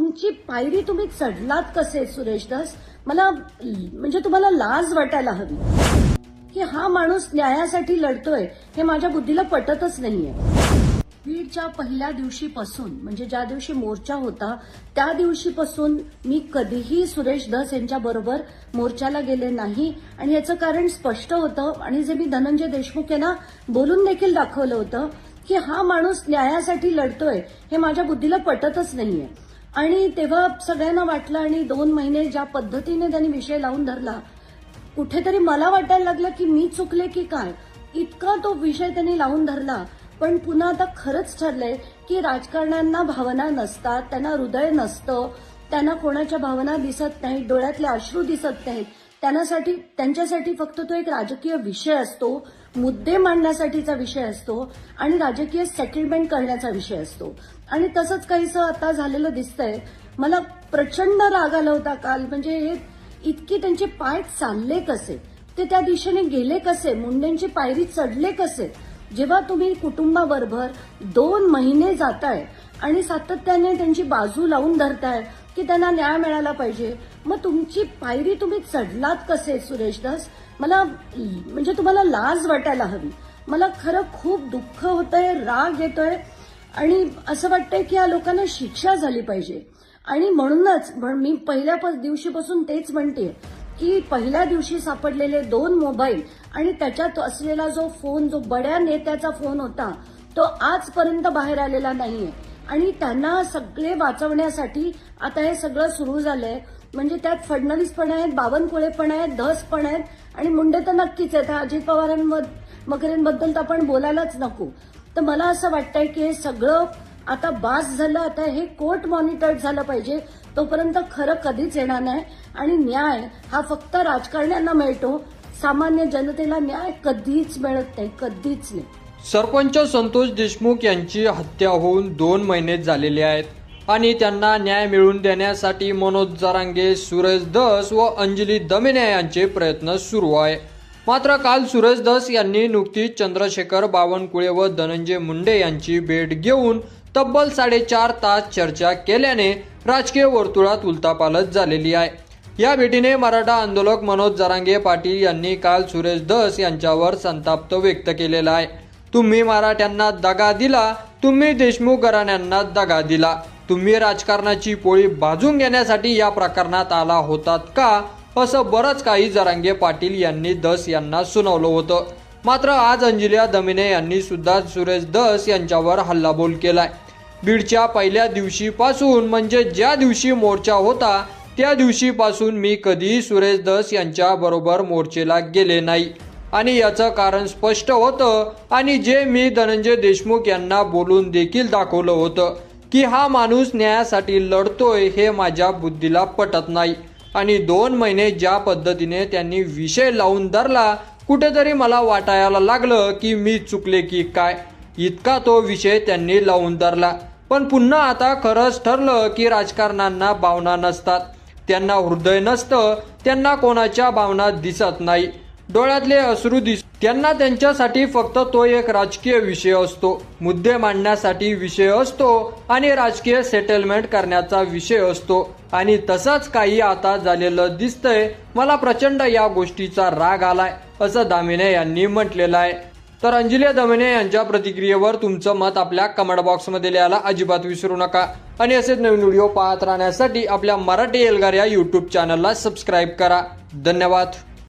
तुमची पायरी तुम्ही चढलात कसे सुरेश दास? मला म्हणजे तुम्हाला लाज वाटायला हवी की हा माणूस न्यायासाठी लढतोय हे माझ्या बुद्धीला पटतच नाहीये. बीडच्या पहिल्या दिवशीपासून म्हणजे ज्या दिवशी मोर्चा होता त्या दिवशीपासून मी कधीही सुरेश धस यांच्या बरोबर मोर्चाला गेले नाही आणि याचं कारण स्पष्ट होतं आणि जे मी धनंजय देशमुख यांना बोलून देखील दाखवलं होतं की हा माणूस न्यायासाठी लढतोय हे माझ्या बुद्धीला पटतच नाहीये. आणि तेव्हा सगळ्यांना वाटलं आणि 2 महिने ज्या पद्धतीने त्यांनी विषय लावून धरला कुठेतरी मला वाटायला लागलं की मी चुकले की काय, इतका तो विषय त्यांनी लावून धरला. पण पुन्हा आता खरंच ठरलंय की राजकारण्यांना भावना नसतात, त्यांना हृदय नसतं, त्यांना कोणाच्या भावना दिसत नाहीत, डोळ्यातले अश्रू दिसत नाहीत. त्यांच्यासाठी फक्त तो एक राजकीय विषय असतो, मुद्दे मांडण्यासाठीचा विषय असतो आणि राजकीय सेटलमेंट करण्याचा विषय असतो. आणि तसंच काहीसं आता झालेलं दिसतंय. मला प्रचंड राग आला होता काल. म्हणजे हे इतके त्यांचे पाय चालले कसे, ते त्या दिशेने गेले कसे, मुंडेंची पायरी चढले कसे. जेव्हा तुम्ही कुटुंबाबरोबर 2 महिने जाताय आणि सातत्याने त्यांची बाजू लावून धरताय की त्यांना न्याय मिळाला पाहिजे, मग तुमची पायरी तुम्ही चढलात कसे सुरेश दास? मला म्हणजे तुम्हाला लाज वाटायला हवी. मला खरं खूप दुःख होतंय, राग येतोय आणि असं वाटतंय की या लोकांना शिक्षा झाली पाहिजे. आणि म्हणूनच मी पहिल्या दिवशीपासून तेच म्हणते की पहिल्या दिवशी सापडलेले 2 मोबाईल आणि त्याच्यात असलेला जो फोन, जो बड्या नेत्याचा फोन होता, तो आजपर्यंत बाहेर आलेला नाहीये. आणि त्यांना सगळे वाचवण्यासाठी आता हे सगळं सुरू झालंय. म्हणजे त्यात फडणवीस पण आहेत, बावनकुळे पण आहेत, धस पण आहेत आणि मुंडे तर नक्कीच आहेत. अजित पवारांबद्दल तर आपण बोलायलाच नको. तर मला असं वाटतंय की हे सगळं आता बास झालं. आता हे कोर्ट मॉनिटर्ड झालं पाहिजे. तोपर्यंत खरं कधीच येणार नाही आणि न्याय हा फक्त राजकारण्यांना मिळतो, सामान्य जनतेला न्याय कधीच मिळत नाही, कधीच नाही. सरपंच संतोष देशमुख यांची हत्या होऊन 2 महिने झालेले आहेत आणि त्यांना न्याय मिळवून देण्यासाठी मनोज जरांगे, सुरेश धस व अंजली दमिने यांचे प्रयत्न सुरू आहे. मात्र काल सुरेश धस यांनी नुकतीच चंद्रशेखर बावनकुळे व धनंजय मुंडे यांची भेट घेऊन तब्बल 4.5 तास चर्चा केल्याने राजकीय वर्तुळात उलथापालथ झालेली आहे. या भेटीने मराठा आंदोलक मनोज जरांगे पाटील यांनी काल सुरेश धस यांच्यावर संताप व्यक्त केलेला आहे. तुम्ही मराठ्यांना दगा दिला, तुम्ही देशमुख घराण्यांना दगा दिला, तुम्ही राजकारणाची पोळी भाजून घेण्यासाठी या प्रकरणात आला होतात का, असं बरंच काही जरांगे पाटील यांनी धस यांना सुनावलं होतं. मात्र आज अंजली दमिने यांनी सुद्धा सुरेश धस यांच्यावर हल्लाबोल केलाय. बीडच्या पहिल्या दिवशीपासून म्हणजे ज्या दिवशी मोर्चा होता त्या दिवशीपासून मी कधीही सुरेश धस यांच्या बरोबर मोर्चेला गेले नाही आणि याचं कारण स्पष्ट होतं आणि जे मी धनंजय देशमुख यांना बोलून देखील दाखवलं होतं की हा माणूस न्यायासाठी लढतोय हे माझ्या बुद्धीला पटत नाही. आणि 2 महिने ज्या पद्धतीने त्यांनी विषय लावून धरला कुठेतरी मला वाटायला लागलं की मी चुकले की काय, इतका तो विषय त्यांनी लावून धरला. पण पुन्हा आता खरंच ठरलं की राजकारण्यांना भावना नसतात, त्यांना हृदय नसतं, त्यांना कोणाच्या भावना दिसत नाही, डोळ्यातले अश्रू त्यांना त्यांच्यासाठी फक्त तो एक राजकीय विषय असतो, मुद्दे मांडण्यासाठी विषय असतो आणि राजकीय सेटलमेंट करण्याचा विषय असतो. आणि तसंच काही आता झालेलं दिसतंय. मला प्रचंड या गोष्टीचा राग आलाय असं दामिने यांनी म्हटलेलं आहे. तर अंजली दमिने यांच्या प्रतिक्रियेवर तुमचं मत आपल्या कमेंट बॉक्समध्ये लिहायला अजिबात विसरू नका. आणि असेच नवीन व्हिडिओ पाहत राहण्यासाठी आपल्या मराठी एल्गार या यूट्यूब चॅनलला सबस्क्राईब करा. धन्यवाद.